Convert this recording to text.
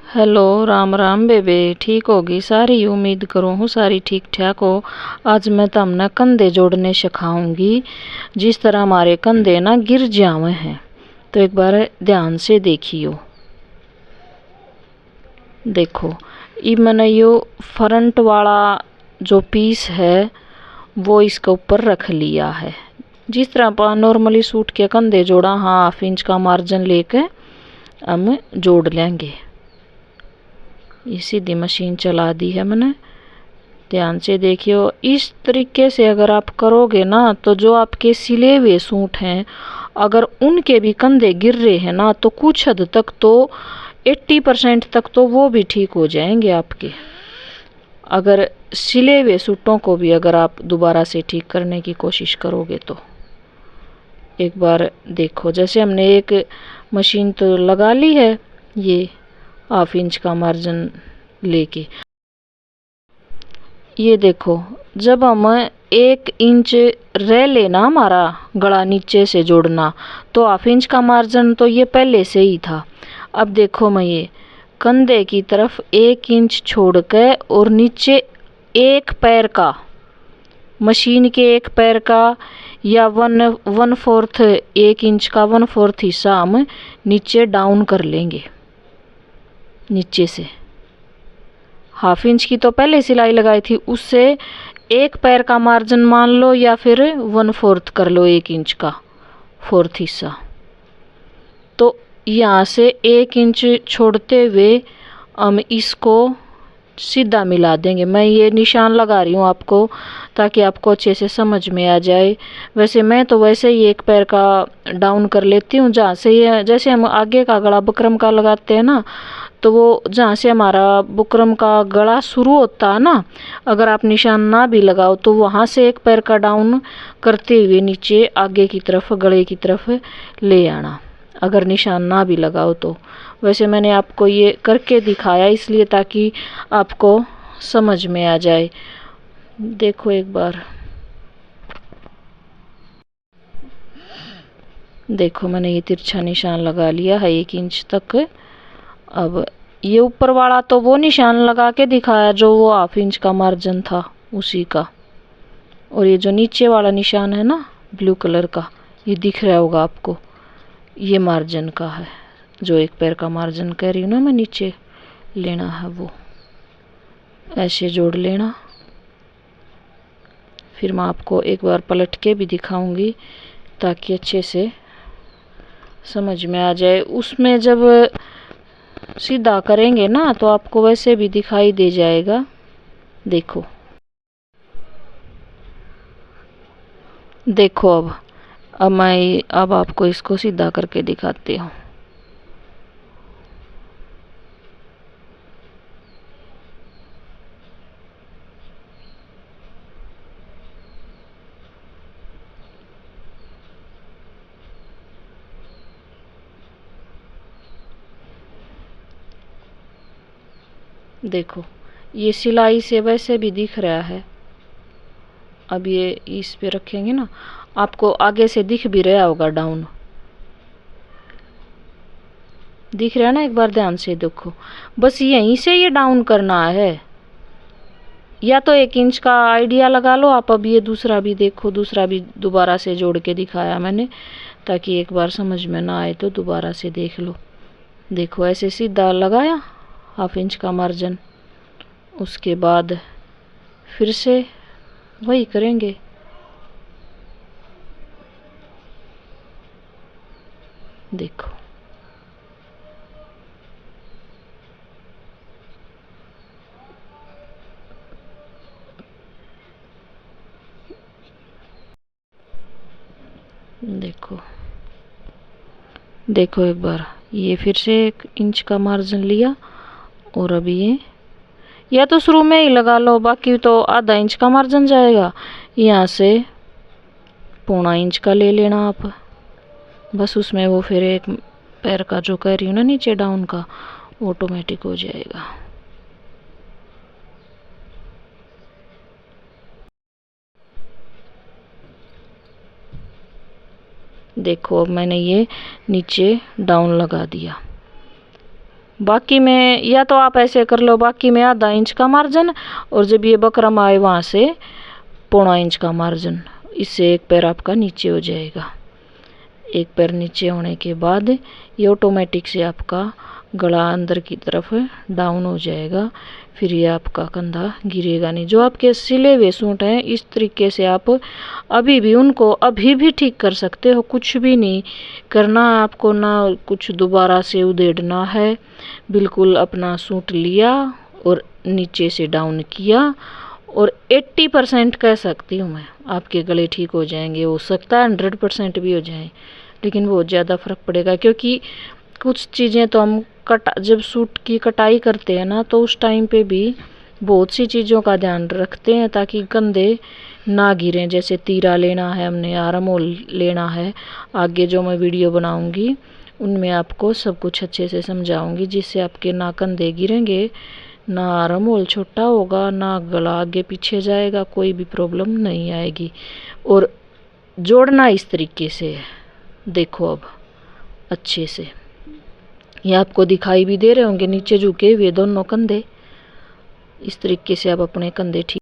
Hello, Ram Ram बेबे। ठीक होगी सारी? उम्मीद करूँ हूँ सारी ठीक ठाक हो। आज मैं तमने कंधे जोड़ने सिखाऊंगी। जिस तरह हमारे कंधे ना गिर जावे हैं, तो एक बार ध्यान से देखियो। देखो, ये मैंने यो फ्रंट वाला जो पीस है वो इसके ऊपर रख लिया है। जिस तरह अपन नॉर्मली सूट के कंधे जोड़ा, हाँ, हाफ इंच का मार्जिन लेके हम जोड़ लेंगे। ये सीधी मशीन चला दी है मैंने, ध्यान से देखियो। इस तरीके से अगर आप करोगे ना, तो जो आपके सिले हुए सूट हैं, अगर उनके भी कंधे गिर रहे हैं ना, तो कुछ हद तक तो 80% तक तो वो भी ठीक हो जाएंगे आपके। अगर सिले हुए सूटों को भी अगर आप दोबारा से ठीक करने की कोशिश करोगे तो एक बार देखो। जैसे हमने एक मशीन तो लगा ली है, ये हाफ इंच का मार्जिन लेके। ये देखो, जब हम 1 इंच रह लेना हमारा गला नीचे से जोड़ना, तो हाफ इंच का मार्जिन तो ये पहले से ही था। अब देखो, मैं ये कंधे की तरफ 1 इंच छोड़ के और नीचे एक पैर का, मशीन के एक पैर का या 1/4 1 इंच का 1/4 हिस्सा हम नीचे डाउन कर लेंगे। नीचे से हाफ इंच की तो पहले सिलाई लगाई थी, उससे एक पैर का मार्जिन मान लो या फिर 1/4 कर लो, 1 इंच का 4th हिस्सा। तो यहाँ से 1 इंच छोड़ते हुए हम इसको सीधा मिला देंगे। मैं ये निशान लगा रही हूँ आपको, ताकि आपको अच्छे से समझ में आ जाए। वैसे मैं तो वैसे ही एक पैर का डाउन कर लेती हूँ, जहाँ से ये, जैसे हम आगे का गला बुकरम का लगाते हैं ना, तो वो जहाँ से हमारा बुकरम का गला शुरू होता है ना, अगर आप निशान ना भी लगाओ तो वहाँ से एक पैर का डाउन करते हुए नीचे आगे की तरफ गले की तरफ ले आना, अगर निशान ना भी लगाओ तो। वैसे मैंने आपको ये करके दिखाया इसलिए ताकि आपको समझ में आ जाए। देखो एक बार, देखो मैंने ये तिरछा निशान लगा लिया है 1 इंच तक। अब ये ऊपर वाला तो वो निशान लगा के दिखाया जो वो हाफ इंच का मार्जिन था उसी का, और ये जो नीचे वाला निशान है ना ब्लू कलर का, ये दिख रहा होगा आपको, ये मार्जिन का है। जो एक पैर का मार्जिन कह रही हूँ ना मैं, नीचे लेना है वो ऐसे जोड़ लेना। फिर मैं आपको एक बार पलट के भी दिखाऊंगी ताकि अच्छे से समझ में आ जाए। उसमें जब सीधा करेंगे ना तो आपको वैसे भी दिखाई दे जाएगा। देखो देखो, अब आपको इसको सीधा करके दिखाती हूँ। देखो, ये सिलाई से वैसे भी दिख रहा है। अब ये इस पे रखेंगे ना, आपको आगे से दिख भी रहा होगा डाउन, दिख रहा है ना? एक बार ध्यान से देखो, बस यहीं से ये डाउन करना है। या तो 1 इंच का आइडिया लगा लो आप। अब ये दूसरा भी देखो, दूसरा भी दोबारा से जोड़ के दिखाया मैंने, ताकि एक बार समझ में ना आए तो दोबारा से देख लो। देखो, ऐसे सीधा लगाया हाफ इंच का मार्जिन, उसके बाद फिर से वही करेंगे। देखो, देखो देखो एक बार, ये फिर से 1 इंच का मार्जिन लिया, और अभी ये या तो शुरू में ही लगा लो, बाकी तो आधा इंच का मार्जिन जाएगा। यहाँ से 1/4 इंच का ले लेना आप, बस उसमें वो फिर एक पैर का जो कह रही हूँ ना नीचे डाउन का, ऑटोमेटिक हो जाएगा। देखो, अब मैंने ये नीचे डाउन लगा दिया। बाकी में या तो आप ऐसे कर लो, बाकी में आधा इंच का मार्जिन, और जब ये बकरम आए वहाँ से पौना इंच का मार्जिन। इससे एक पैर आपका नीचे हो जाएगा। एक पैर नीचे होने के बाद ये ऑटोमेटिक से आपका गला अंदर की तरफ डाउन हो जाएगा। फिर ये आपका कंधा गिरेगा नहीं। जो आपके सिले हुए सूट हैं इस तरीके से आप अभी भी उनको अभी भी ठीक कर सकते हो। कुछ भी नहीं करना आपको, ना कुछ दोबारा से उधेड़ना है। बिल्कुल अपना सूट लिया और नीचे से डाउन किया, और 80% कह सकती हूँ मैं आपके गले ठीक हो जाएंगे। हो सकता है 100% भी हो जाए, लेकिन बहुत ज़्यादा फ़र्क पड़ेगा। क्योंकि कुछ चीज़ें तो हम जब सूट की कटाई करते हैं ना, तो उस टाइम पे भी बहुत सी चीज़ों का ध्यान रखते हैं ताकि कंधे ना गिरें। जैसे तीरा लेना है हमने, आर्म होल लेना है। आगे जो मैं वीडियो बनाऊंगी उनमें आपको सब कुछ अच्छे से समझाऊंगी, जिससे आपके ना कंधे गिरेंगे, ना आर्म होल छोटा होगा, ना गला आगे पीछे जाएगा, कोई भी प्रॉब्लम नहीं आएगी। और जोड़ना इस तरीके से है, देखो अब अच्छे से ये आपको दिखाई भी दे रहे होंगे नीचे झुके हुए दोनों कंधे। इस तरीके से आप अपने कंधे ठीक